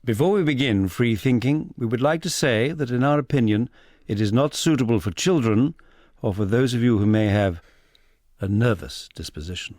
Before we begin free thinking, we would like to say that in our opinion, it is not suitable for children or for those of you who may have a nervous disposition.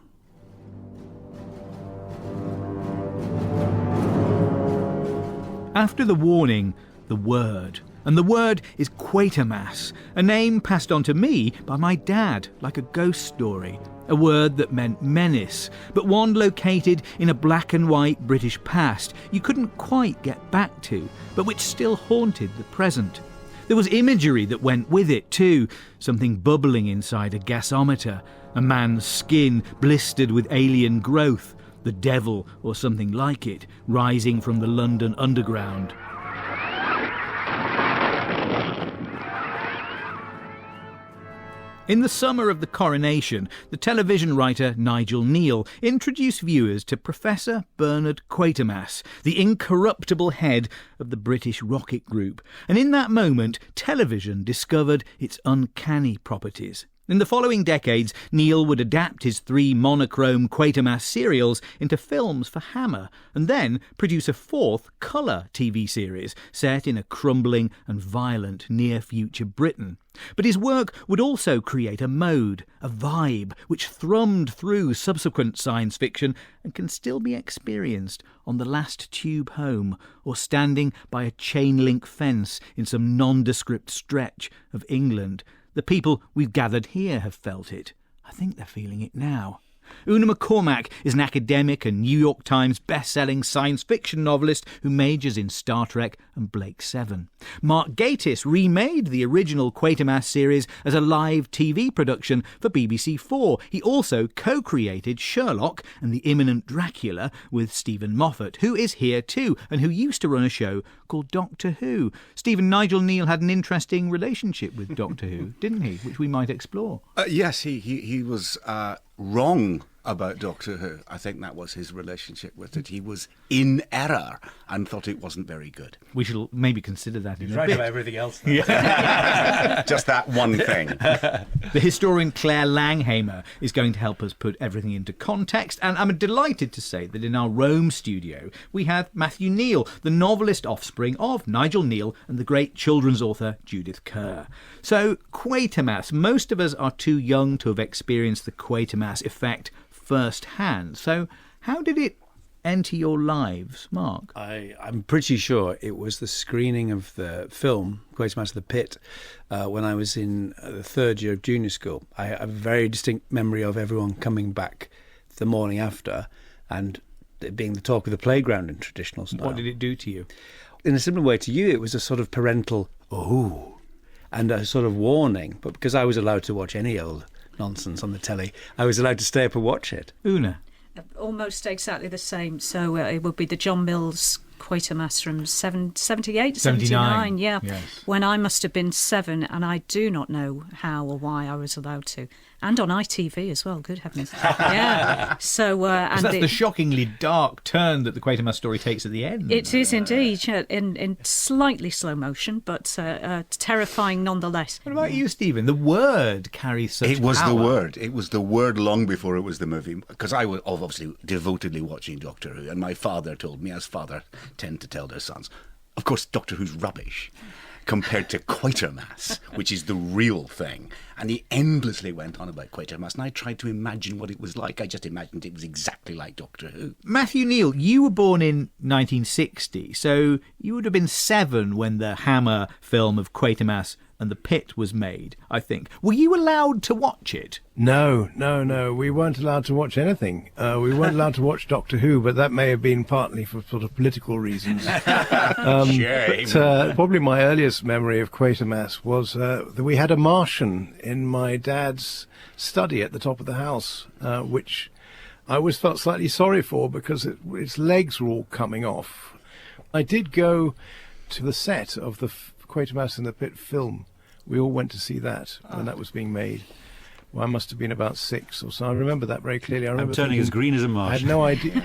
After the warning, the word. And the word is Quatermass, a name passed on to me by my dad, like a ghost story. A word that meant menace, but one located in a black and white British past you couldn't quite get back to, but which still haunted the present. There was imagery that went with it too, something bubbling inside a gasometer, a man's skin blistered with alien growth, the devil or something like it, rising from the London underground. In the summer of the coronation, the television writer Nigel Kneale introduced viewers to Professor Bernard Quatermass, the incorruptible head of the British rocket group, and in that moment, television discovered its uncanny properties. In the following decades, Kneale would adapt his 3 monochrome Quatermass serials into films for Hammer, and then produce a 4th colour TV series set in a crumbling and violent near-future Britain. But his work would also create a mode, a vibe, which thrummed through subsequent science fiction and can still be experienced on the last tube home or standing by a chain-link fence in some nondescript stretch of England. The people we've gathered here have felt it. I think they're feeling it now. Una McCormack is an academic and New York Times best-selling science fiction novelist who majors in Star Trek and Blake 7. Mark Gatiss remade the original Quatermass series as a live TV production for BBC 4. He also co-created Sherlock and the imminent Dracula with Stephen Moffat, who is here too, and who used to run a show called Doctor Who. Stephen, Nigel Kneale had an interesting relationship with Doctor Who, didn't he? Which we might explore. Yes, he was wrong about Doctor Who. I think that was his relationship with it. He was in error and thought it wasn't very good. We shall maybe consider that in a right bit. about everything else. Just that one thing. The historian Claire Langhamer is going to help us put everything into context, and I'm delighted to say that in our Rome studio we have Matthew Kneale, the novelist offspring of Nigel Kneale and the great children's author Judith Kerr. So, Quatermass, most of us are too young to have experienced the Quatermass effect firsthand. So, how did it enter your lives, Mark? I'm pretty sure it was the screening of the film Quatermass of the Pit when I was in the 3rd year of junior school. I have a very distinct memory of everyone coming back the morning after and it being the talk of the playground in traditional style. What did it do to you? In a similar way to you, it was a sort of parental "oh" and a sort of warning, but because I was allowed to watch any old nonsense on the telly, I was allowed to stay up and watch it. Una? Almost exactly the same. So it would be the John Mills Quatermass from 78, 79, yeah. Yes. When I must have been 7, and I do not know how or why I was allowed to. And on ITV as well, good heavens. Yeah. So, and that's the shockingly dark turn that the Quatermass story takes at the end. It is indeed, in slightly slow motion, but terrifying nonetheless. What about you, Stephen? The word carries such It was power. the word. It was the word long before it was the movie. Because I was obviously devotedly watching Doctor Who, and my father told me, as father tend to tell their sons, of course, Doctor Who's rubbish compared to Quatermass, which is the real thing. And he endlessly went on about Quatermass, and I tried to imagine what it was like. I just imagined it was exactly like Doctor Who. Matthew Kneale, you were born in 1960, so you would have been 7 when the Hammer film of Quatermass and the Pit was made, I think. Were you allowed to watch it? No. We weren't allowed to watch anything. We weren't allowed to watch Doctor Who, but that may have been partly for sort of political reasons. But probably my earliest memory of Quatermass was that we had a Martian in my dad's study at the top of the house, which I always felt slightly sorry for because its legs were all coming off. I did go to the set of the Quatermass and the Pit film. We all went to see that when that was being made. Well, I must have been about 6 or so. I remember that very clearly. I'm turning as green as a marsh. I had no idea.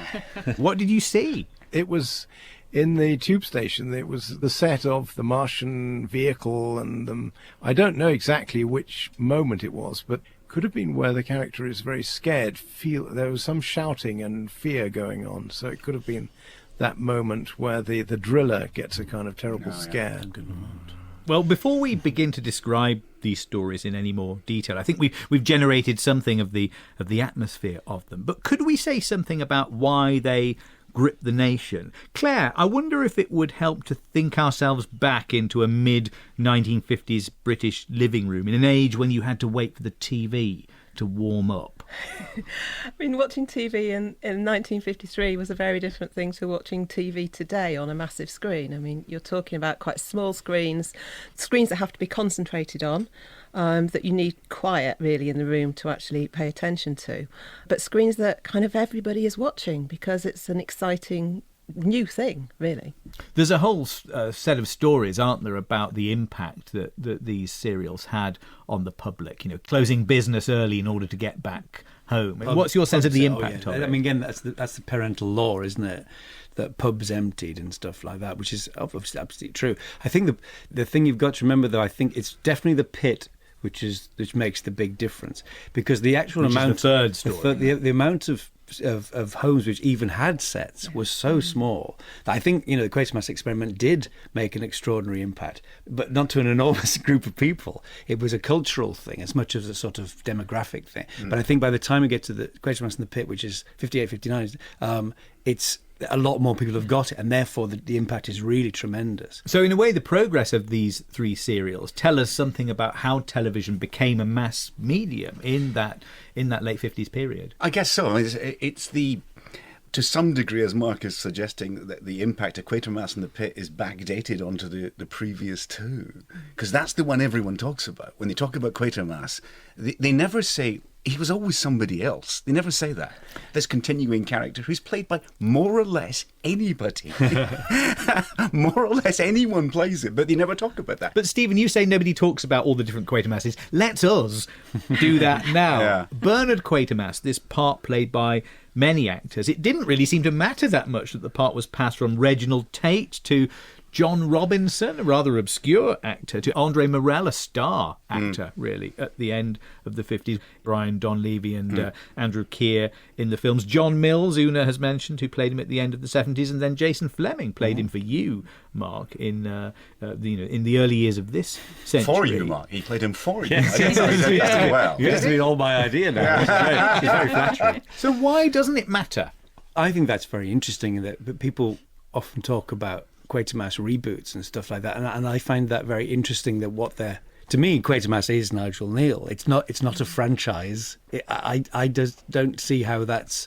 What did you see? It was in the tube station. It was the set of the Martian vehicle, and I don't know exactly which moment it was, but could have been where the character is very scared. There was some shouting and fear going on, so it could have been that moment where the driller gets a kind of terrible scare. Well, before we begin to describe these stories in any more detail, I think we've generated something of the atmosphere of them. But could we say something about why they grip the nation? Claire, I wonder if it would help to think ourselves back into a mid-1950s British living room in an age when you had to wait for the TV to warm up. I mean, watching TV in 1953 was a very different thing to watching TV today on a massive screen. I mean, you're talking about quite small screens that have to be concentrated on, that you need quiet really in the room to actually pay attention to, but screens that kind of everybody is watching because it's an exciting new thing, really. There's a whole set of stories, aren't there, about the impact that these serials had on the public, closing business early in order to get back home. What's your sense of the impact of it? I mean, again, that's the parental law, isn't it? That pubs emptied and stuff like that, which is obviously absolutely true. I think the thing you've got to remember, though, I think it's definitely the pit which makes the big difference, because the actual amount, is the third story, the amount of homes which even had sets was so small that I think the Quatermass Experiment did make an extraordinary impact, but not to an enormous group of people. It was a cultural thing as much as a sort of demographic thing. But I think by the time we get to the Quatermass in the Pit, which is 58, 59, it's a lot more people have got it, and therefore the impact is really tremendous. So in a way, the progress of these three serials tell us something about how television became a mass medium in that late 50s period. I guess so. I mean, it's to some degree, as Mark is suggesting, that the impact of Quatermass and the Pit is backdated onto the previous two, because that's the one everyone talks about. When they talk about Quatermass, they never say he was always somebody else. They never say that. This continuing character who's played by more or less anybody. More or less anyone plays it, but they never talk about that. But Stephen, you say nobody talks about all the different Quatermasses. Let us do that now. Yeah. Bernard Quatermass, this part played by many actors, it didn't really seem to matter that much that the part was passed from Reginald Tate to John Robinson, a rather obscure actor, to Andre Morell, a star actor, really, at the end of the 50s. Brian Donlevy and Andrew Keir in the films. John Mills, Una has mentioned, who played him at the end of the 70s, and then Jason Fleming played him for you, Mark, in in the early years of this century. For you, Mark. He played him for you. Yes. Well. Yes, it's all my idea now. It's very flattering. So why doesn't it matter? I think that's very interesting, that people often talk about Quatermass reboots and stuff like that, and I find that very interesting. That to me, Quatermass is Nigel Kneale. It's not a franchise. I just don't see how that's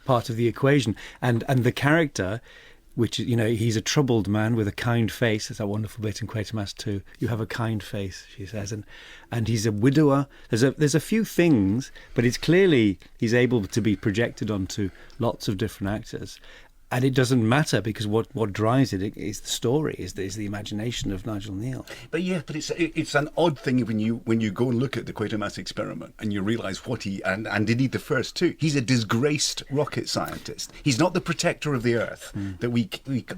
part of the equation. And the character, which he's a troubled man with a kind face. That's a wonderful bit in Quatermass too. You have a kind face, she says, and he's a widower. There's a few things, but it's clearly he's able to be projected onto lots of different actors. And it doesn't matter, because what drives it is the story, is the imagination of Nigel Kneale. But it's an odd thing when you go and look at the Quatermass Experiment and you realise what and indeed the first two. He's a disgraced rocket scientist. He's not the protector of the Earth that we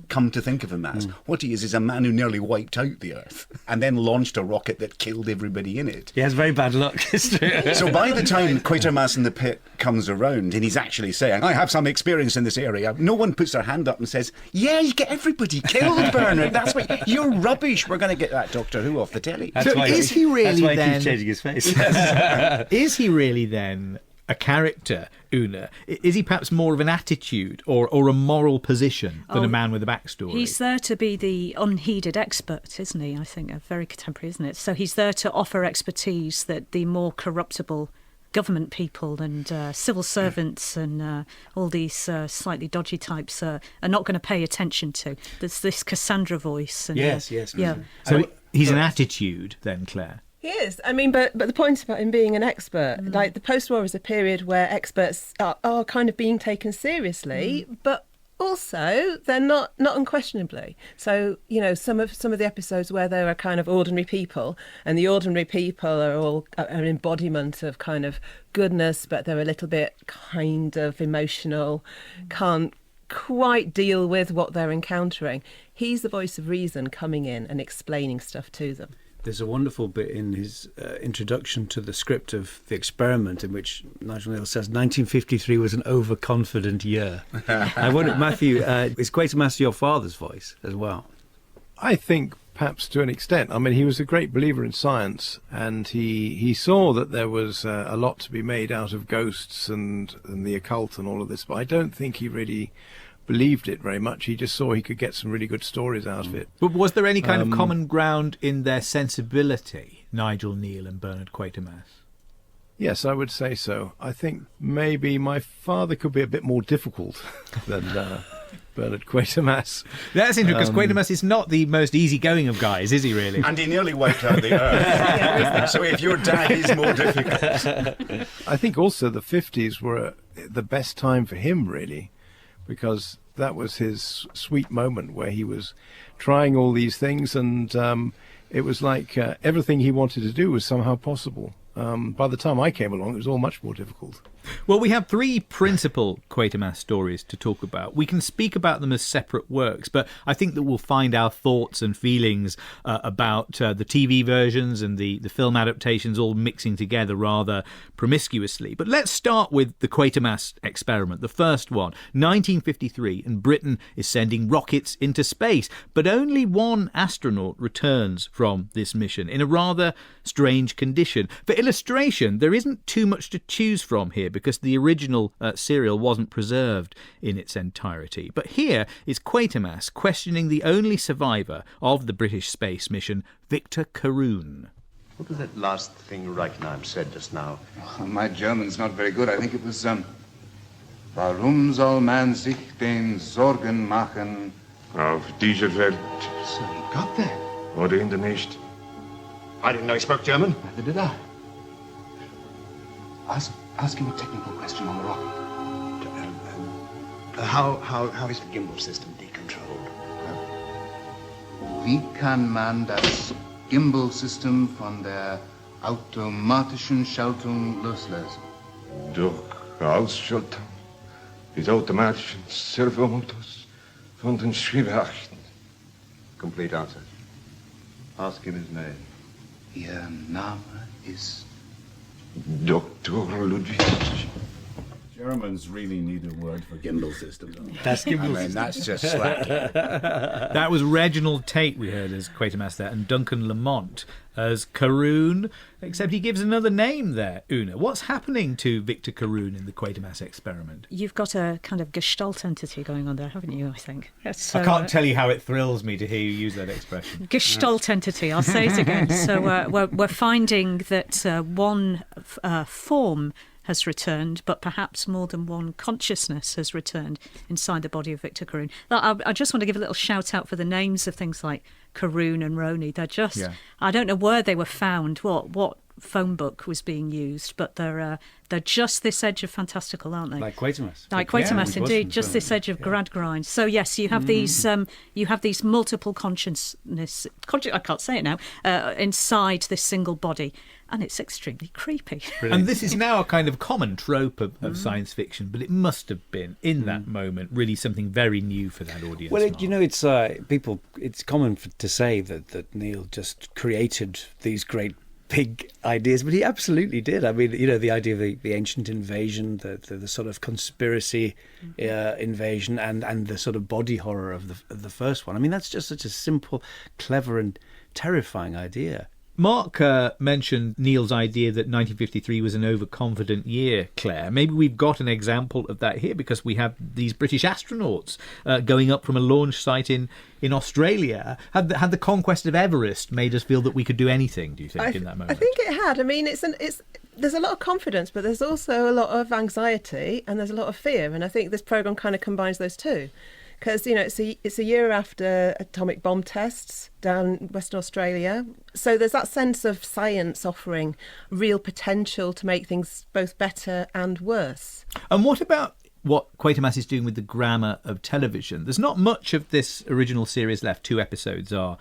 come to think of him as. What he is a man who nearly wiped out the Earth and then launched a rocket that killed everybody in it. He has very bad luck. So by the time Quatermass in the Pit comes around and he's actually saying, I have some experience in this area, no one puts their hand up and says, yeah, you get everybody killed, Bernard. That's why you're rubbish. We're going to get that Doctor Who off the telly. That's why is he really that's why then, he keeps changing his face. Is he really then a character, Una? Is he perhaps more of an attitude or a moral position than a man with a backstory? He's there to be the unheeded expert, isn't he? I think very contemporary, isn't it? So he's there to offer expertise that the more corruptible government people and civil servants and all these slightly dodgy types are not going to pay attention to. There's this Cassandra voice. And, yes. Yeah. So he's an attitude then, Claire? He is. I mean, but the point about him being an expert, like the post-war is a period where experts are kind of being taken seriously, but also they're not unquestionably. So some of the episodes where there are kind of ordinary people, and the ordinary people are all an embodiment of kind of goodness, but they're a little bit kind of emotional, can't quite deal with what they're encountering. He's the voice of reason coming in and explaining stuff to them. There's a wonderful bit in his introduction to the script of The Experiment in which Nigel Kneale says 1953 was an overconfident year. I wonder, Matthew, is Quatermass your father's voice as well? I think perhaps to an extent. I mean, he was a great believer in science, and he saw that there was a lot to be made out of ghosts and the occult and all of this, but I don't think he really believed it very much. He just saw he could get some really good stories out of it. But was there any kind of common ground in their sensibility, Nigel Kneale and Bernard Quatermass? Yes, I would say so. I think maybe my father could be a bit more difficult than Bernard Quatermass. That's interesting, because Quatermass is not the most easygoing of guys, is he really? And he nearly wiped out the earth. So if your dad is more difficult. I think also the 50s were the best time for him, really, because that was his sweet moment where he was trying all these things, and it was like everything he wanted to do was somehow possible. By the time I came along, it was all much more difficult. Well, we have three principal Quatermass stories to talk about. We can speak about them as separate works, but I think that we'll find our thoughts and feelings about the TV versions and the film adaptations all mixing together rather promiscuously. But let's start with the Quatermass Experiment, the first one, 1953, and Britain is sending rockets into space. But only one astronaut returns from this mission in a rather strange condition. For illustration, there isn't too much to choose from here, because the original serial wasn't preserved in its entirety. But here is Quatermass questioning the only survivor of the British space mission, Victor Carroon. What was that last thing Reichenheim said just now? Oh, my German's not very good. I think it was, Warum soll man sich den Sorgen machen? Auf dieser Welt. So he got that. Oder in der nicht. I didn't know he spoke German. Neither did I. Ask him a technical question on the rocket. How is the gimbal system decontrolled? Wie kann man das Gimbal-System von der automatischen Schaltung loslösen? Durch Ausschaltung des automatischen Servomotors von den Schiebeachten. Complete answer. Ask him his name. Ihr Name ist... Dr. Ludwig. Germans really need a word for gimbal system. That's gimbal system. That's just slack. That was Reginald Tate we heard as Quatermass there, and Duncan Lamont as Carroon, except he gives another name there, Una. What's happening to Victor Carroon in the Quatermass Experiment? You've got a kind of gestalt entity going on there, haven't you, I think? So, I can't tell you how it thrills me to hear you use that expression. Gestalt entity, I'll say it again. So we're finding that one form has returned, but perhaps more than one consciousness has returned inside the body of Victor Carroon. I just want to give a little shout out for the names of things like Carroon and Roney. They're just, I don't know where they were found, what phone book was being used, but they're just this edge of fantastical, aren't they? Like Quatermass. Like Quatermass, indeed, just this edge of grad grind. So yes, you have these multiple consciousness. I can't say it now. Inside this single body. And it's extremely creepy. Brilliant. And this is now a kind of common trope of science fiction, but it must have been, in that moment, really something very new for that audience. Well, it's common to say that Kneale just created these great big ideas, but he absolutely did. I mean, the idea of the ancient invasion, the sort of conspiracy invasion, and the sort of body horror of the first one. I mean, that's just such a simple, clever and terrifying idea. Mark mentioned Kneale's idea that 1953 was an overconfident year, Claire. Maybe we've got an example of that here, because we have these British astronauts going up from a launch site in Australia. Had the conquest of Everest made us feel that we could do anything, do you think, in that moment? I think it had. I mean, there's a lot of confidence, but there's also a lot of anxiety and there's a lot of fear. And I think this programme kind of combines those two. Because, it's a year after atomic bomb tests down in Western Australia. So there's that sense of science offering real potential to make things both better and worse. And what about what Quatermass is doing with the grammar of television? There's not much of this original series left. 2 episodes are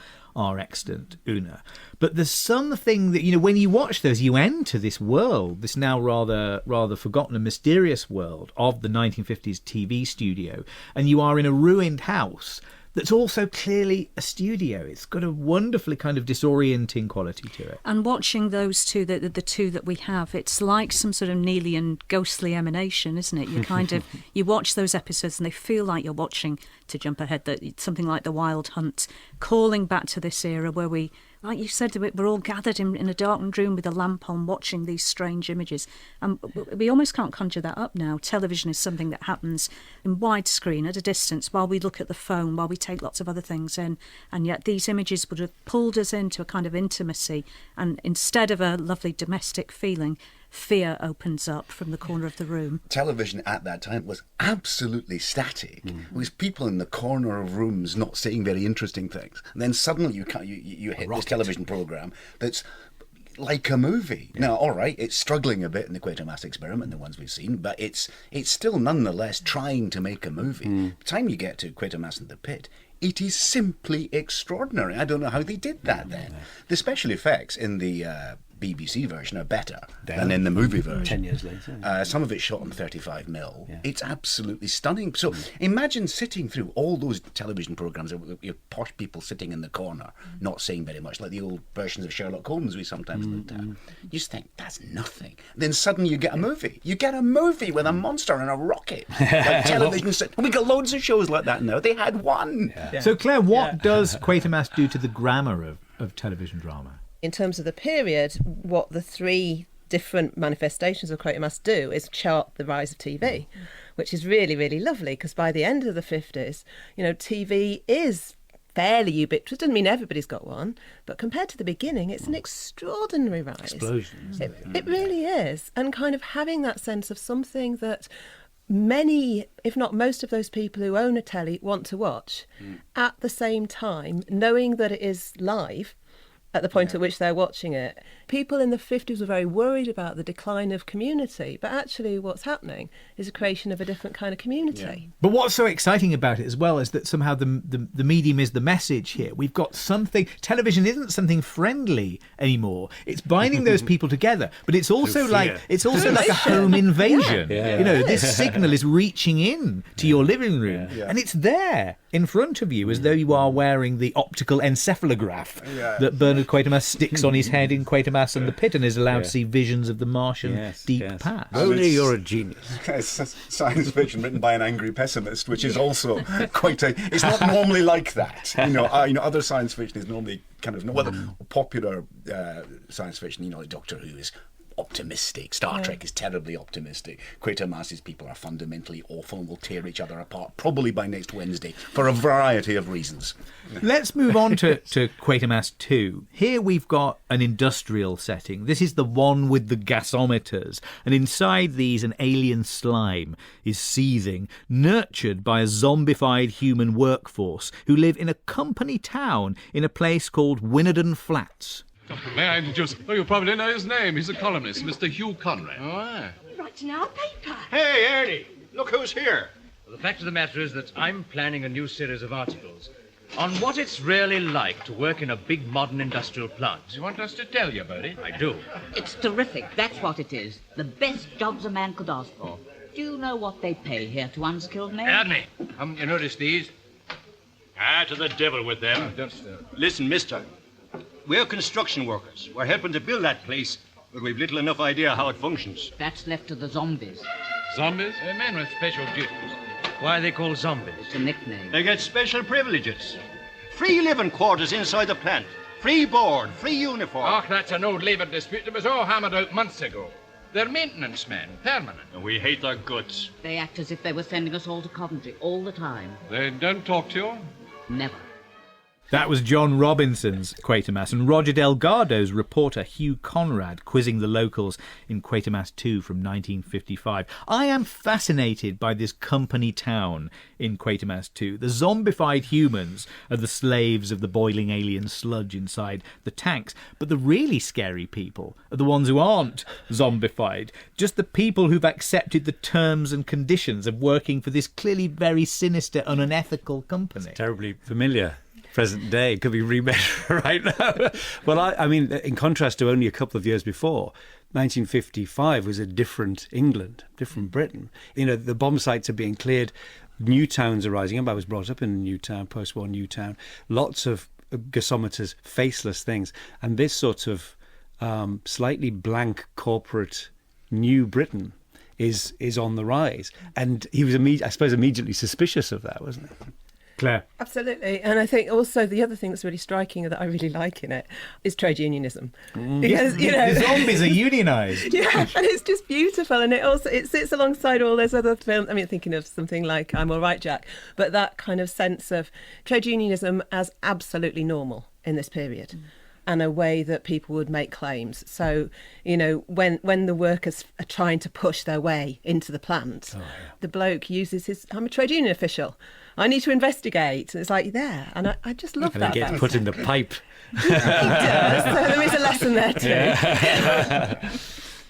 extant, Una. But there's something that, when you watch those, you enter this world, this now rather forgotten and mysterious world of the 1950s TV studio, and you are in a ruined house that's also clearly a studio. It's got a wonderfully kind of disorienting quality to it. And watching those two, the two that we have, it's like some sort of Knealean ghostly emanation, isn't it? You kind of, you watch those episodes and they feel like you're watching, to jump ahead, that something like The Wild Hunt, calling back to this era where we, like you said, we're all gathered in a darkened room with a lamp on watching these strange images. And we almost can't conjure that up now. Television is something that happens in widescreen at a distance while we look at the phone, while we take lots of other things in. And yet these images would have pulled us into a kind of intimacy. And instead of a lovely domestic feeling, fear opens up from the corner of the room. Television at that time was absolutely static. It was people in the corner of rooms not saying very interesting things. And then suddenly you hit this television programme that's like a movie. Now, all right, it's struggling a bit in the Quatermass Experiment, the ones we've seen, but it's still nonetheless trying to make a movie. By the time you get to Quatermass and the Pit, it is simply extraordinary. I don't know how they did that then. The special effects in the BBC version are better than in the movie version. 10 years later. Some of it's shot on 35mm. Yeah. It's absolutely stunning. So imagine sitting through all those television programmes with your posh people sitting in the corner, not saying very much, like the old versions of Sherlock Holmes we sometimes looked at. You just think, that's nothing. Then suddenly you get a movie. You get a movie with a monster and a rocket. Like television. We got loads of shows like that now. They had one. Yeah. So, Claire, what does Quatermass do to the grammar of television drama? In terms of the period, what the three different manifestations of Quatermass do is chart the rise of TV, which is really, really lovely, because by the end of the 50s, TV is fairly ubiquitous. Doesn't mean everybody's got one, but compared to the beginning, it's an extraordinary rise. Explosion. It really is. And kind of having that sense of something that many, if not most of those people who own a telly want to watch at the same time, knowing that it is live at the point at which they're watching it. People in the 50s were very worried about the decline of community, but actually what's happening is a creation of a different kind of community. Yeah. But what's so exciting about it as well is that somehow the medium is the message here. We've got something, television isn't something friendly anymore. It's binding those people together, but it's also like a home invasion. This signal is reaching in to your living room and it's there in front of you as though you are wearing the optical encephalograph that Bernard Quatermass sticks on his head in Quatermass and the Pit and is allowed to see visions of the Martian deep past. Only you're a genius. It's science fiction written by an angry pessimist, which is also quite it's not normally like that. Other science fiction is normally kind of popular science fiction. Like Doctor Who is optimistic. Star Trek is terribly optimistic. Quatermass's people are fundamentally awful and will tear each other apart, probably by next Wednesday, for a variety of reasons. Let's move on to Quatermass 2. Here we've got an industrial setting. This is the one with the gasometers, and inside these an alien slime is seething, nurtured by a zombified human workforce who live in a company town in a place called Winnerden Flats. May I introduce... Oh, you probably know his name. He's a columnist, Mr. Hugh Conrad. Oh, aye. Right in our paper. Hey, Ernie, look who's here. Well, the fact of the matter is that I'm planning a new series of articles on what it's really like to work in a big modern industrial plant. You want us to tell you about it? I do. It's terrific, that's what it is. The best jobs a man could ask for. Do you know what they pay here to unskilled men? Ernie! Haven't you noticed these? Ah, to the devil with them. Oh, don't stir. Listen, mister, we're construction workers. We're helping to build that place, but we've little enough idea how it functions. That's left to the zombies. Zombies? Men with special duties. Why are they called zombies? It's a nickname. They get special privileges. Free living quarters inside the plant. Free board, free uniform. Oh, that's an old labour dispute that was all hammered out months ago. They're maintenance men, permanent. And we hate their guts. They act as if they were sending us all to Coventry all the time. They don't talk to you? Never. That was John Robinson's Quatermass and Roger Delgado's reporter Hugh Conrad quizzing the locals in Quatermass 2 from 1955. I am fascinated by this company town in Quatermass 2. The zombified humans are the slaves of the boiling alien sludge inside the tanks, but the really scary people are the ones who aren't zombified, just the people who've accepted the terms and conditions of working for this clearly very sinister and unethical company. It's terribly familiar. Present day could be remade right now. Well, I mean, in contrast to only a couple of years before, 1955 was a different England, different Britain. The bomb sites are being cleared. new towns are rising up. I was brought up in Newtown, post-war Newtown. Lots of gasometers, faceless things. And this sort of slightly blank corporate New Britain is on the rise. And he was, I suppose, immediately suspicious of that, wasn't he? Claire. Absolutely. And I think also the other thing that's really striking that I really like in it is trade unionism. Because, you know, the zombies are unionised. Yeah, and it's just beautiful. And it sits alongside all those other films. I mean, thinking of something like I'm All Right, Jack, but that kind of sense of trade unionism as absolutely normal in this period. And a way that people would make claims. So, you know, when the workers are trying to push their way into the plant, the bloke uses his, I'm a trade union official, I need to investigate. And it's like, there. And I just love that. And he gets put in the pipe. He does. So there is a lesson there too. Yeah.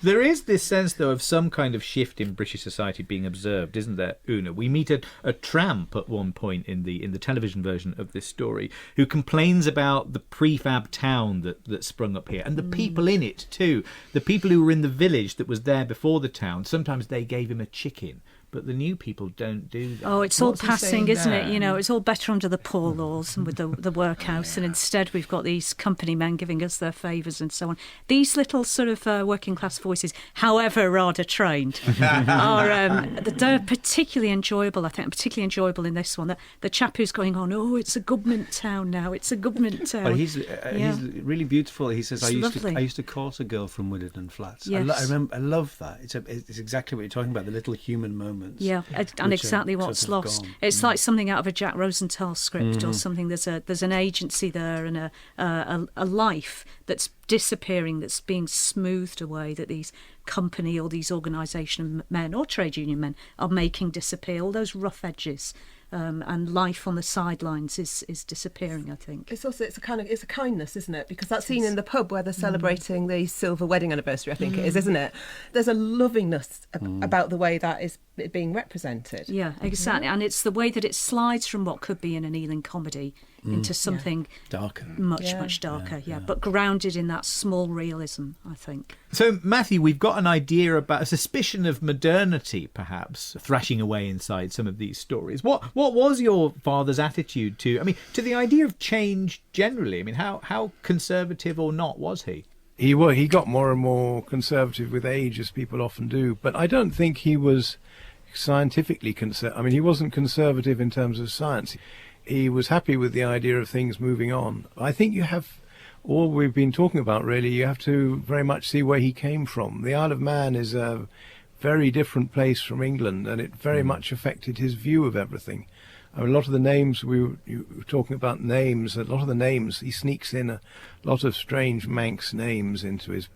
There is this sense, though, of some kind of shift in British society being observed, isn't there, Una? We meet a tramp at one point in the television version of this story who complains about the prefab town that sprung up here, and the people in it too. The people who were in the village that was there before the town, sometimes they gave him a chicken. But the new people don't do that. Oh, it's all passing, isn't it? You know, it's all better under the poor laws and with the workhouse. And instead we've got these company men giving us their favours and so on. These little sort of working class voices, however rather trained, are they're particularly enjoyable, I think. Particularly enjoyable in this one. The chap who's going on, oh, it's a government town now. It's a government town. But he's really beautiful. He says, I used to court a girl from Widderton Flats. Yes. I love that. It's exactly what you're talking about, the little human moments. Yeah, and exactly what's lost. It's like something out of a Jack Rosenthal script or something. There's an agency there and a life that's disappearing, that's being smoothed away, that these company or these organisation men or trade union men are making disappear. All those rough edges. And life on the sidelines is disappearing, I think. It's a kindness, isn't it? Because that scene in the pub where they're celebrating the silver wedding anniversary, I think it is, isn't it? There's a lovingness about the way that is being represented. Yeah, exactly. And it's the way that it slides from what could be an Ealing comedy into something darker, much darker, but grounded in that small realism, I think. So, Matthew, we've got an idea about a suspicion of modernity, perhaps, thrashing away inside some of these stories. What was your father's attitude to the idea of change generally? I mean, how conservative or not was he? He got more and more conservative with age, as people often do, but I don't think he was scientifically conservative. I mean, he wasn't conservative in terms of science. He was happy with the idea of things moving on. I think you have, all we've been talking about really, you have to very much see where he came from. The Isle of Man is a very different place from England, and it very much affected his view of everything. I mean, a lot of the names, you were talking about names, a lot of the names, he sneaks in a lot of strange Manx names into his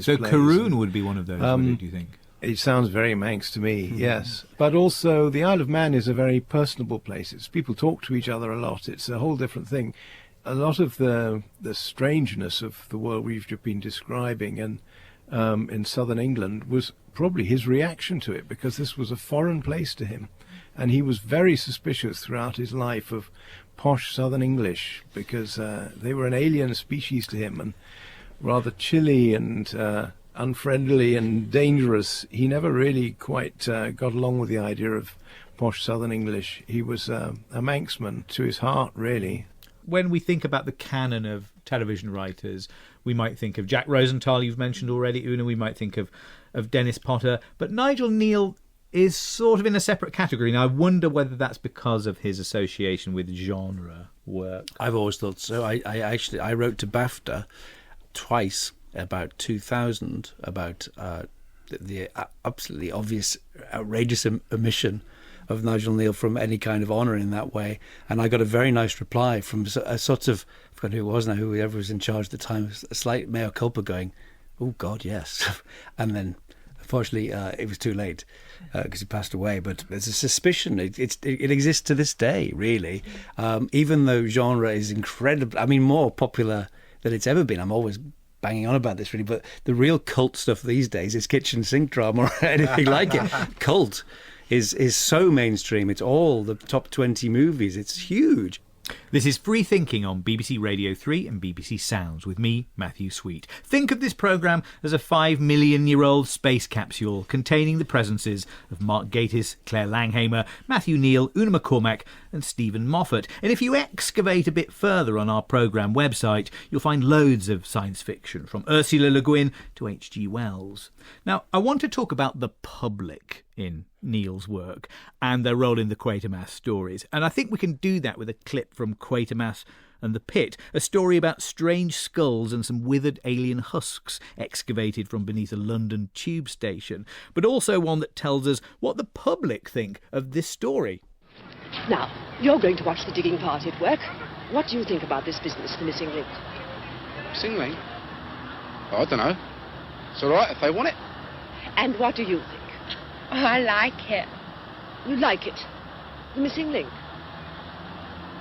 So plays. Caroon would be one of those, do you think? It sounds very Manx to me, yes. But also, the Isle of Man is a very personable place. People talk to each other a lot. It's a whole different thing. A lot of the strangeness of the world we've been describing and in southern England was probably his reaction to it, because this was a foreign place to him. And he was very suspicious throughout his life of posh southern English, because they were an alien species to him and rather chilly and unfriendly and dangerous. He never really quite got along with the idea of posh southern English. He was a Manxman to his heart, really. When we think about the canon of television writers, we might think of Jack Rosenthal, you've mentioned already, Una. We might think of Dennis Potter. But Nigel Kneale is sort of in a separate category. Now, I wonder whether that's because of his association with genre work. I've always thought so. I wrote to BAFTA twice about 2000 about the absolutely obvious, outrageous omission of Nigel Kneale from any kind of honour in that way. And I got a very nice reply from a sort of, I forgot who it was now, whoever was in charge at the time, a slight mea culpa going, oh God, yes. And then, unfortunately, it was too late because he passed away. But there's a suspicion. It exists to this day, really. Even though genre is incredibly, more popular than it's ever been. I'm always banging on about this, really, but the real cult stuff these days is kitchen sink drama or anything like it. Cult is so mainstream. It's all the top 20 movies. It's huge. This is Free Thinking on BBC Radio 3 and BBC Sounds with me, Matthew Sweet. Think of this programme as a 5 million-year-old space capsule containing the presences of Mark Gatiss, Claire Langhamer, Matthew Kneale, Una McCormack and Stephen Moffat. And if you excavate a bit further on our programme website, you'll find loads of science fiction, from Ursula Le Guin to H.G. Wells. Now, I want to talk about the public in Kneale's work and their role in the Quatermass stories. And I think we can do that with a clip from Quatermass and the Pit, a story about strange skulls and some withered alien husks excavated from beneath a London tube station, but also one that tells us what the public think of this story. Now, you're going to watch the digging party at work. What do you think about this business, the missing link? Missing link? Oh, I don't know. It's all right if they want it. And what do you think? Oh, I like it. You like it? The missing link?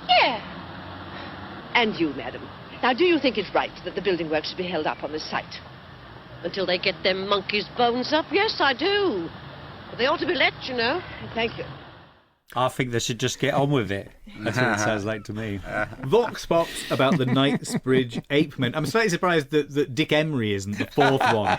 Yeah. And you, madam. Now, do you think it's right that the building work should be held up on this site? Until they get them monkeys' bones up? Yes, I do. But they ought to be let, you know. Thank you. I think they should just get on with it. That's what it sounds like to me. Vox Pops about the Knightsbridge Ape Men. I'm slightly surprised that Dick Emery isn't the fourth one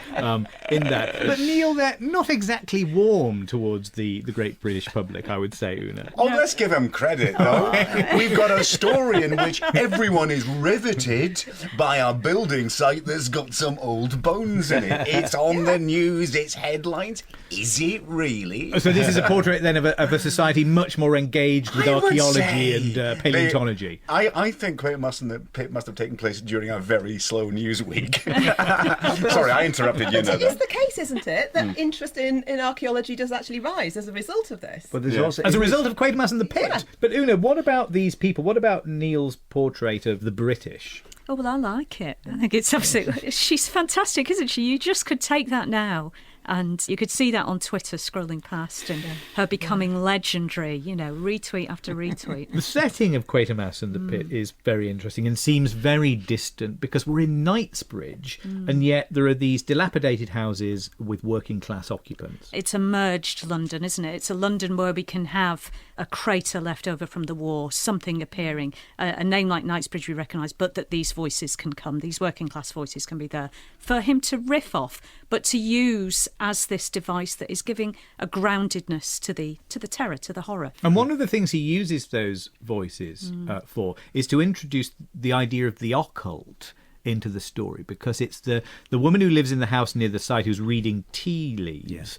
in that. But Kneale, they're not exactly warm towards the great British public, I would say, Una. Oh, let's give him credit, though. We've got a story in which everyone is riveted by a building site that's got some old bones in it. It's on the news, it's headlines. Is it really? So this is a portrait, then, of a society much more engaged with archaeology and paleontology. I think Quatermass and the Pit must have taken place during a very slow news week. Sorry, I interrupted you. It is the case, isn't it, that interest in archaeology does actually rise as a result of this? But there's also, as a result of Quatermass and the Pit. Yeah. But Una, what about these people? What about Kneale's portrait of the British? Oh, well, I like it. I think it's absolutely... She's fantastic, isn't she? You just could take that now. And you could see that on Twitter scrolling past and her becoming legendary, retweet after retweet. The setting of Quatermass and the Pit is very interesting and seems very distant because we're in Knightsbridge and yet there are these dilapidated houses with working class occupants. It's a merged London, isn't it? It's a London where we can have a crater left over from the war, something appearing, a name like Knightsbridge we recognise, but that these voices can come, these working class voices can be there for him to riff off, but to use as this device that is giving a groundedness to the terror, to the horror. And one of the things he uses those voices for is to introduce the idea of the occult into the story, because it's the woman who lives in the house near the site who's reading tea leaves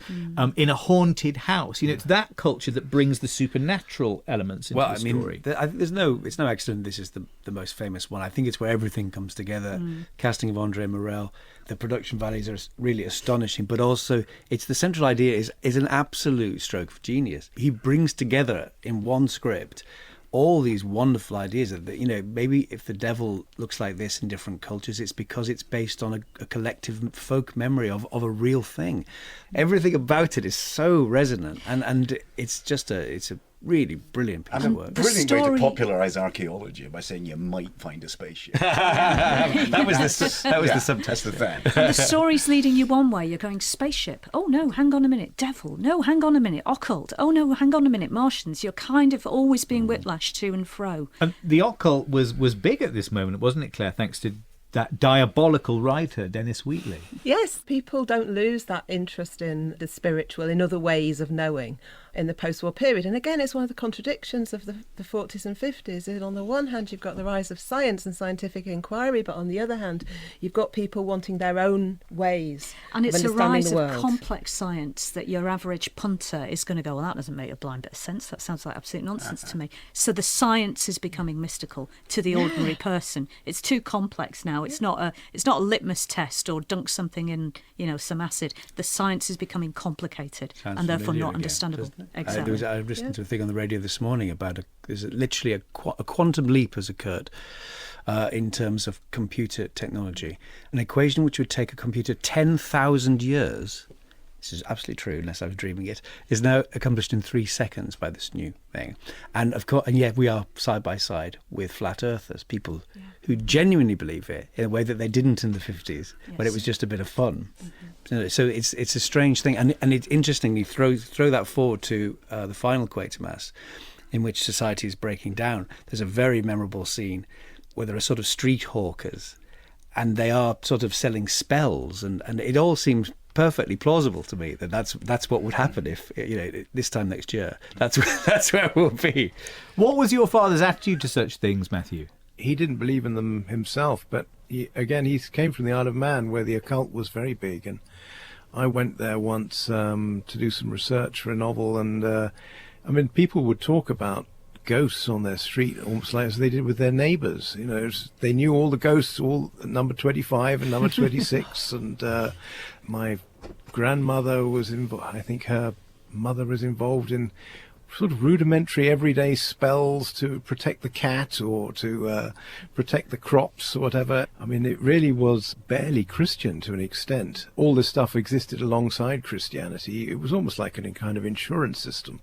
in a haunted house. It's that culture that brings the supernatural elements into the story. I think it's no accident this is the most famous one. I think it's where everything comes together. Casting of Andre Morel, the production values are really astonishing, but also it's the central idea is an absolute stroke of genius. He brings together in one script all these wonderful ideas that, maybe if the devil looks like this in different cultures, it's because it's based on a collective folk memory of a real thing. Everything about it is so resonant, and it's a really brilliant piece of work. Brilliant way to popularise archaeology by saying you might find a spaceship. that was the subtext. That's the thing. And the story's leading you one way. You're going spaceship. Oh no, hang on a minute. Devil. No, hang on a minute. Occult. Oh no, hang on a minute. Martians. You're kind of always being whiplashed to and fro. And the occult was big at this moment, wasn't it, Claire? Thanks to that diabolical writer, Dennis Wheatley. Yes, people don't lose that interest in the spiritual, in other ways of knowing in the post-war period. And again, it's one of the contradictions of the 40s and 50s. And on the one hand, you've got the rise of science and scientific inquiry, but on the other hand, you've got people wanting their own ways and it's of a rise the world. Of complex science that your average punter is going to go, well, that doesn't make a blind bit of sense. That sounds like absolute nonsense to me. So the science is becoming mystical to the ordinary person. It's too complex now. It's not a litmus test or dunk something in, some acid. The science is becoming complicated and therefore not understandable. Exactly. I listened to a thing on the radio this morning about there's literally a quantum leap has occurred in terms of computer technology. An equation which would take a computer 10,000 years, this is absolutely true unless I was dreaming it, is now accomplished in 3 seconds by this new thing. And of course, and yet we are side by side with flat earthers, people who genuinely believe it in a way that they didn't in the 50s, when it was just a bit of fun. So it's a strange thing, and it interestingly throw that forward to the final Quatermass, in which society is breaking down. There's a very memorable scene where there are sort of street hawkers, and they are sort of selling spells, and it all seems perfectly plausible to me that's what would happen if, this time next year. That's where we'll be. What was your father's attitude to such things, Matthew? He didn't believe in them himself, but he came from the Isle of Man, where the occult was very big, and I went there once to do some research for a novel, and people would talk about ghosts on their street almost like as they did with their neighbours. They knew all the ghosts, all number 25 and number 26, and my grandmother was I think her mother was involved in sort of rudimentary everyday spells to protect the cat or to protect the crops or whatever. It really was barely Christian to an extent. All this stuff existed alongside Christianity. It was almost like a kind of insurance system.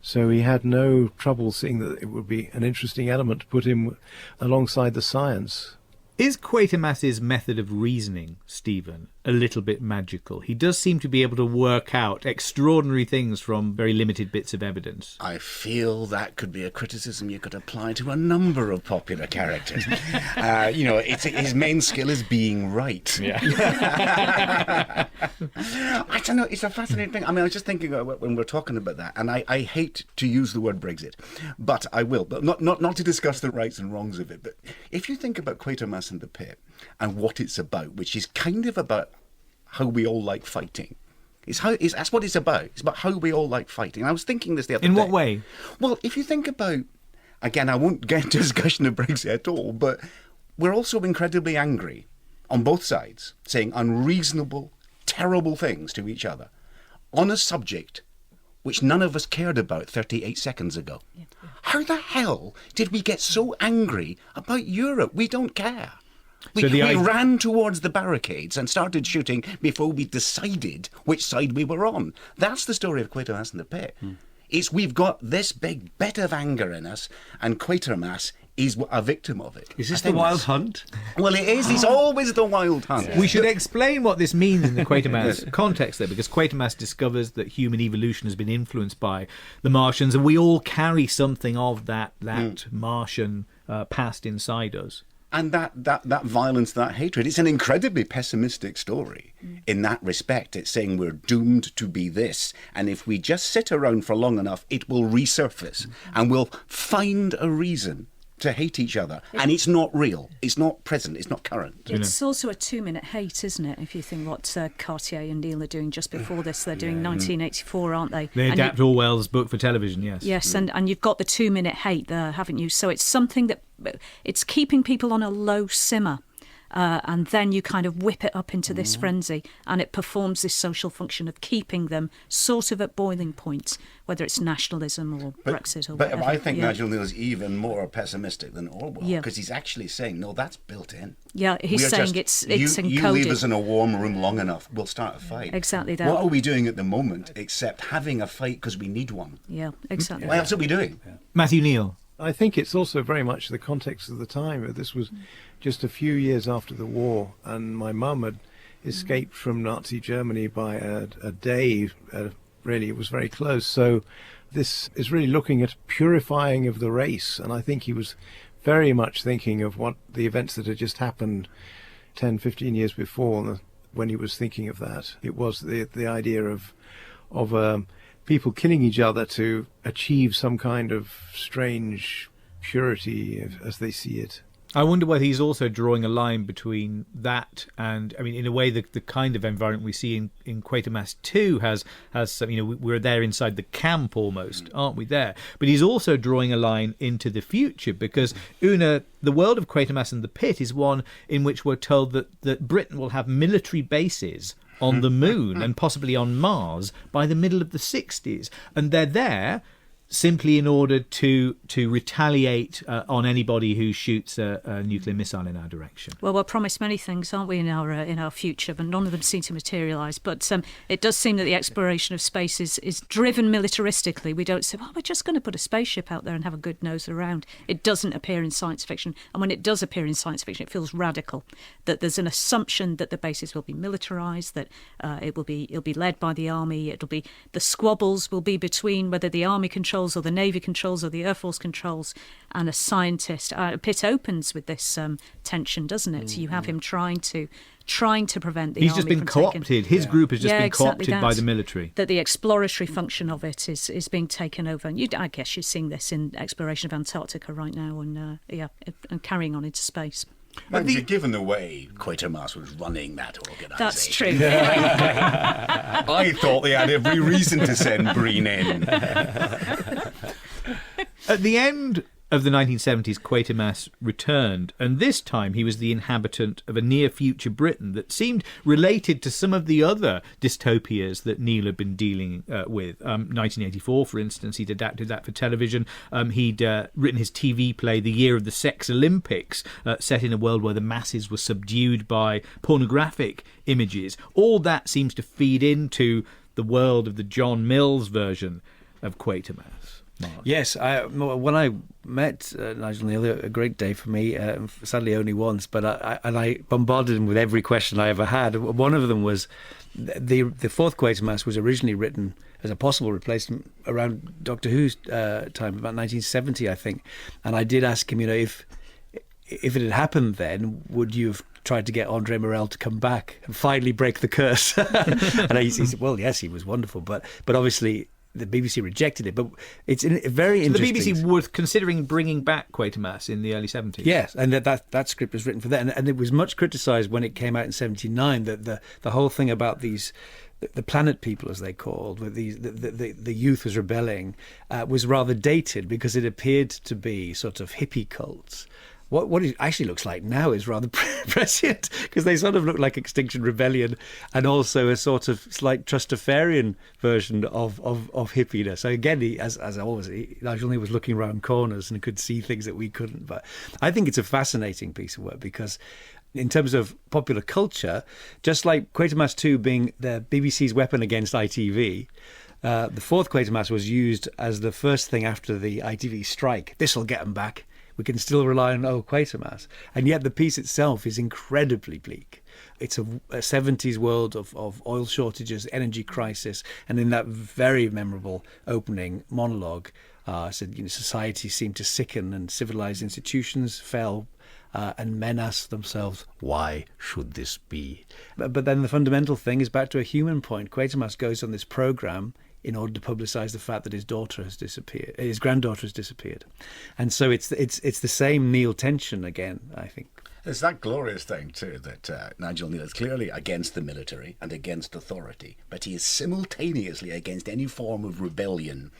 So he had no trouble seeing that it would be an interesting element to put him alongside the science. Is Quatermass's method of reasoning, Stephen, a little bit magical? He does seem to be able to work out extraordinary things from very limited bits of evidence. I feel that could be a criticism you could apply to a number of popular characters. His main skill is being right. Yeah. I don't know, it's a fascinating thing. I was just thinking when we're talking about that, and I hate to use the word Brexit, but I will, but not to discuss the rights and wrongs of it. But if you think about Quatermass and the Pit and what it's about, which is kind of about how we all like fighting. That's what it's about. It's about how we all like fighting. And I was thinking this the other day. In what way? Well, if you think about, again, I won't get into a discussion of Brexit at all, but we're also incredibly angry on both sides, saying unreasonable, terrible things to each other on a subject which none of us cared about 38 seconds ago. Yeah. How the hell did we get so angry about Europe? We don't care. We ran towards the barricades and started shooting before we decided which side we were on. That's the story of Quatermass and the Pit. It's we've got this big bit of anger in us, and Quatermass is a victim of it. Is this the wild hunt? Well, it is. It's always the wild hunt. Yeah. We should explain what this means in the Quatermass context, though, because Quatermass discovers that human evolution has been influenced by the Martians, and we all carry something of that Martian past inside us. And that violence, that hatred, it's an incredibly pessimistic story in that respect. It's saying we're doomed to be this, and if we just sit around for long enough, it will resurface, and we'll find a reason to hate each other. And it's not real, it's not present, it's not current. It's also a 2-minute hate, isn't it? If you think what Cartier and Kneale are doing just before this, they're doing 1984, aren't they? They adapt Orwell's book for television, yes. Yes, and you've got the 2-minute hate there, haven't you? So it's something that, it's keeping people on a low simmer. And then you kind of whip it up into this frenzy, and it performs this social function of keeping them sort of at boiling point, whether it's nationalism or Brexit or whatever. But I think Nigel Kneale is even more pessimistic than Orwell, because he's actually saying, no, that's built in. Yeah, he's saying it's encoded. You leave us in a warm room long enough, we'll start a fight. Exactly that. What are we doing at the moment except having a fight because we need one? Yeah, exactly. What else are we doing? Yeah. Matthew Kneale. I think it's also very much the context of the time. This was just a few years after the war, and my mum had escaped from Nazi Germany by a day. Really, it was very close. So this is really looking at purifying of the race, and I think he was very much thinking of what the events that had just happened 10, 15 years before when he was thinking of that. It was the idea of people killing each other to achieve some kind of strange purity as they see it. I wonder whether he's also drawing a line between that and, in a way, the kind of environment we see in Quatermass 2 has some, we're there inside the camp almost, aren't we there? But he's also drawing a line into the future, because, Una, the world of Quatermass and the Pit is one in which we're told that Britain will have military bases on the moon and possibly on Mars by the middle of the 60s. And they're there simply in order to retaliate on anybody who shoots a nuclear missile in our direction. Well, we're promised many things, aren't we, in our future, but none of them seem to materialise. But it does seem that the exploration of space is driven militaristically. We don't say, well, we're just going to put a spaceship out there and have a good nose around. It doesn't appear in science fiction. And when it does appear in science fiction, it feels radical, that there's an assumption that the bases will be militarised, that it'll be led by the army. The squabbles will be between whether the army controls controls or the Navy controls or the Air Force controls and a scientist. Pitt opens with this tension, doesn't it? You have him trying to prevent the He's army just been from co-opted. taking... His group has just been exactly co-opted by the military. That the exploratory function of it is being taken over. And I guess you're seeing this in exploration of Antarctica right now and carrying on into space. Given the way Quatermass was running that organisation. That's true. I thought they had every reason to send Breen in. At the end of the 1970s, Quatermass returned, and this time he was the inhabitant of a near-future Britain that seemed related to some of the other dystopias that Kneale had been dealing with. 1984, for instance, he'd adapted that for television. He'd written his TV play The Year of the Sex Olympics, set in a world where the masses were subdued by pornographic images. All that seems to feed into the world of the John Mills version of Quatermass. Mark. Yes, when I met Nigel Kneale, a great day for me, sadly only once, but I bombarded him with every question I ever had. One of them was, the fourth Quatermass was originally written as a possible replacement around Doctor Who's time, about 1970, I think. And I did ask him, if it had happened then, would you have tried to get Andre Morel to come back and finally break the curse? And he said, well, yes, he was wonderful, but obviously the BBC rejected it. But it's very interesting. The BBC was considering bringing back Quatermass in the early 70s. Yes, and that script was written for that. And it was much criticised when it came out in 79, that the whole thing about these... the planet people, as they called, where the youth was rebelling, was rather dated because it appeared to be sort of hippie cults. What it actually looks like now is rather prescient, because they sort of look like Extinction Rebellion and also a sort of slight Trustafarian version of hippiness. So again, as always, Nigel Kneale was looking around corners and could see things that we couldn't. But I think it's a fascinating piece of work because in terms of popular culture, just like Quatermass 2 being the BBC's weapon against ITV, the fourth Quatermass was used as the first thing after the ITV strike. This will get them back. We can still rely on Quatermass. And yet the piece itself is incredibly bleak. It's a 70s world of oil shortages, energy crisis, and in that very memorable opening monologue, said, society seemed to sicken and civilized institutions fell, and men ask themselves, why should this be? But then the fundamental thing is back to a human point. Quatermass goes on this programme in order to publicise the fact that his granddaughter has disappeared. And so it's the same Kneale tension again, I think. It's that glorious thing, too, that Nigel Kneale is clearly against the military and against authority, but he is simultaneously against any form of rebellion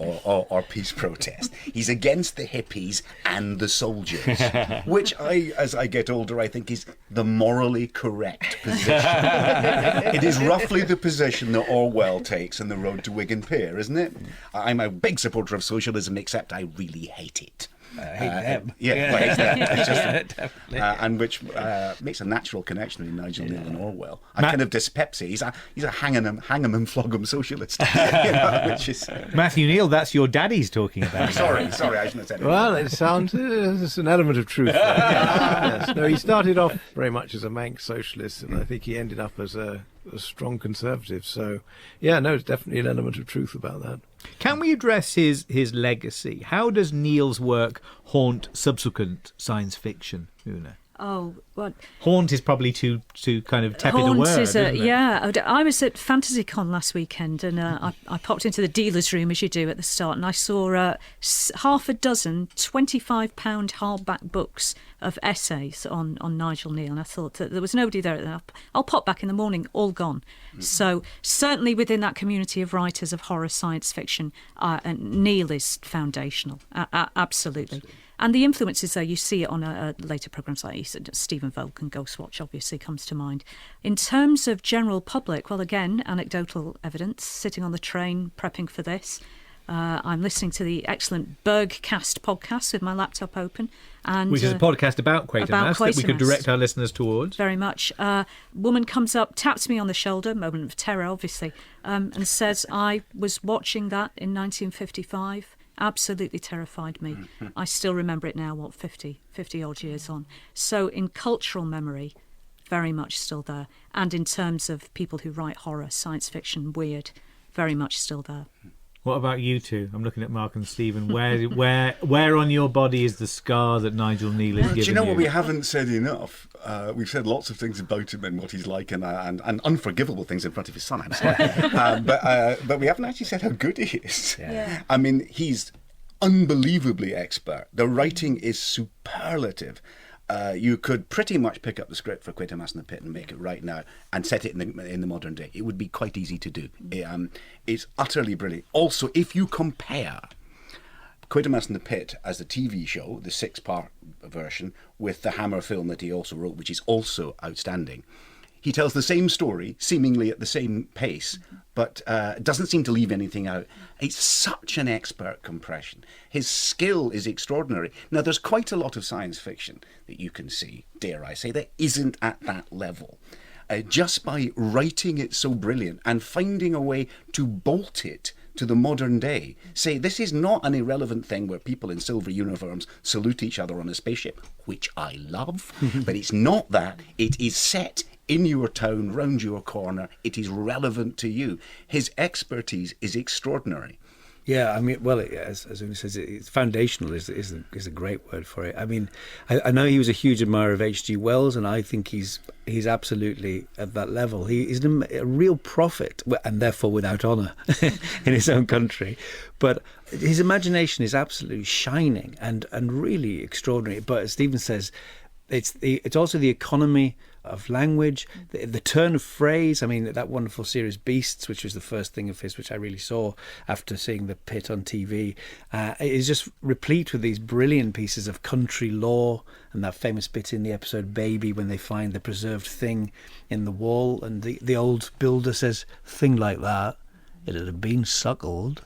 or peace protest. He's against the hippies and the soldiers, which as I get older, I think is the morally correct position. It is roughly the position that Orwell takes in The Road to Wigan Pier, isn't it? I'm a big supporter of socialism, except I really hate it. I hate them. Yeah, it's them. Definitely. And which makes a natural connection between Nigel Kneale and Orwell. A kind of dyspepsia. He's a hang 'em and flog 'em socialist. Which is Matthew Kneale, that's your daddy's talking about. Sorry, I shouldn't have said it. Well, it sounds there's an element of truth there. Yes. No, he started off very much as a Manx socialist, and I think he ended up as a strong conservative. So, yeah, no, there's definitely an element of truth about that. Can we address his legacy? How does Kneale's work haunt subsequent science fiction, Una? Oh, what? Haunt is probably too kind of tepid a word, isn't it? Yeah. I was at FantasyCon last weekend and I popped into the dealer's room, as you do at the start, and I saw half a dozen £25 hardback books of essays on Nigel Kneale, and I thought that there was nobody there. I'll pop back in the morning, all gone. Mm-hmm. So certainly within that community of writers of horror science fiction, Kneale is foundational, absolutely. And the influences, though, you see it on later programmes like Stephen Volk and Ghostwatch obviously comes to mind. In terms of general public, well, again, anecdotal evidence, sitting on the train prepping for this. I'm listening to the excellent Bergcast podcast with my laptop open. Which is a podcast about Quatermass that we could direct our listeners towards. Very much. Woman comes up, taps me on the shoulder, moment of terror, obviously, and says, I was watching that in 1955. Absolutely terrified me. I still remember it now, 50 odd years on. So in cultural memory, very much still there. And in terms of people who write horror, science fiction, weird, very much still there. What about you two? I'm looking at Mark and Stephen. Where on your body is the scar that Nigel Kneale has given you? Do you know what we haven't said enough? We've said lots of things about him and what he's like, and unforgivable things in front of his son, I'm sorry. But we haven't actually said how good he is. Yeah. I mean, he's unbelievably expert. The writing is superlative. You could pretty much pick up the script for Quatermass and the Pit and make it right now and set it in the modern day. It would be quite easy to do. It's utterly brilliant. Also, if you compare Quatermass and the Pit as the TV show, the 6-part version, with the Hammer film that he also wrote, which is also outstanding, he tells the same story, seemingly at the same pace, but doesn't seem to leave anything out. He's such an expert compression. His skill is extraordinary. Now, there's quite a lot of science fiction that you can see, dare I say, that isn't at that level. Just by writing it so brilliant and finding a way to bolt it to the modern day. Say, this is not an irrelevant thing where people in silver uniforms salute each other on a spaceship, which I love, but it's not that. It is set in your town, round your corner. It is relevant to you. His expertise is extraordinary. Yeah, I mean, well, as Una says, it's foundational is a great word for it. I mean, I know he was a huge admirer of H.G. Wells, and I think he's absolutely at that level. He's a real prophet, and therefore without honour in his own country. But his imagination is absolutely shining and really extraordinary. But as Stephen says, it's also the economy of language, the turn of phrase. I mean, that wonderful series Beasts, which was the first thing of his which I really saw after seeing The Pit on TV, is just replete with these brilliant pieces of country lore, and that famous bit in the episode Baby when they find the preserved thing in the wall, and the old builder says, "Thing like that, it'd have been suckled."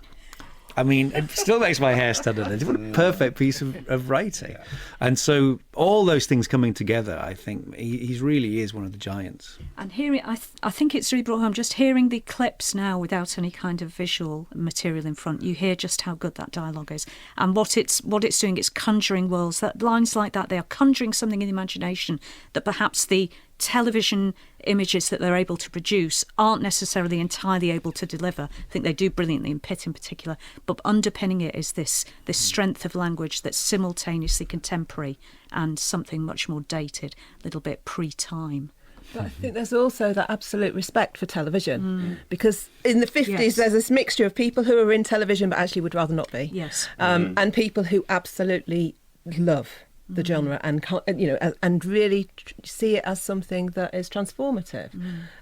I mean, it still makes my hair stand on it. What a perfect piece of writing. And so all those things coming together, I think he really is one of the giants. And hearing, I think it's really brought home, just hearing the clips now without any kind of visual material in front, you hear just how good that dialogue is. And what it's doing, it's conjuring worlds. That lines like that, they are conjuring something in the imagination that perhaps the television images that they're able to produce aren't necessarily entirely able to deliver. I think they do brilliantly in Pitt in particular, but underpinning it is this strength of language that's simultaneously contemporary and something much more dated, a little bit pre-time. But I think there's also that absolute respect for television, because in the 50s there's this mixture of people who are in television but actually would rather not be. Yes. And people who absolutely love the genre and really see it as something that is transformative.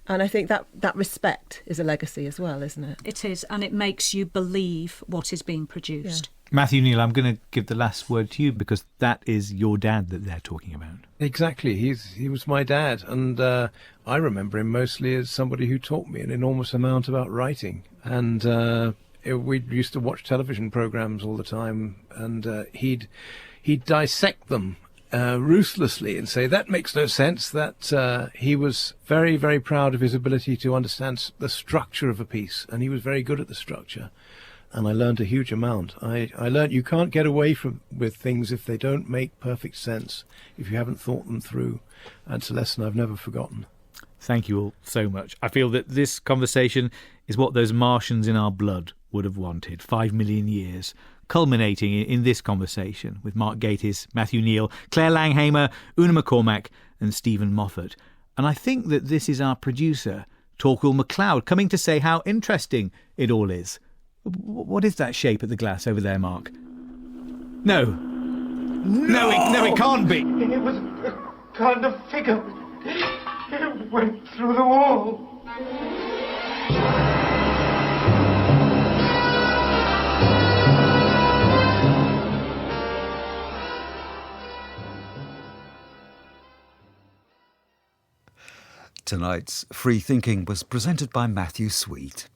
And I think that respect is a legacy as well, isn't it? It is, and it makes you believe what is being produced. Yeah. Matthew Kneale, I'm going to give the last word to you, because that is your dad that they're talking about. Exactly. He was my dad, and I remember him mostly as somebody who taught me an enormous amount about writing. And we used to watch television programmes all the time, and he'd dissect them ruthlessly and say, that makes no sense. That he was very, very proud of his ability to understand the structure of a piece, and he was very good at the structure. And I learned a huge amount. I learned you can't get away with things if they don't make perfect sense, if you haven't thought them through. That's a lesson I've never forgotten. Thank you all so much. I feel that this conversation is what those Martians in our blood would have wanted 5 million years, culminating in this conversation with Mark Gatiss, Matthew Kneale, Claire Langhamer, Una McCormack and Stephen Moffat. And I think that this is our producer, Torquil MacLeod, coming to say how interesting it all is. What is that shape at the glass over there, Mark? No, it can't be. It was a kind of figure. It went through the wall. Tonight's Free Thinking was presented by Matthew Sweet.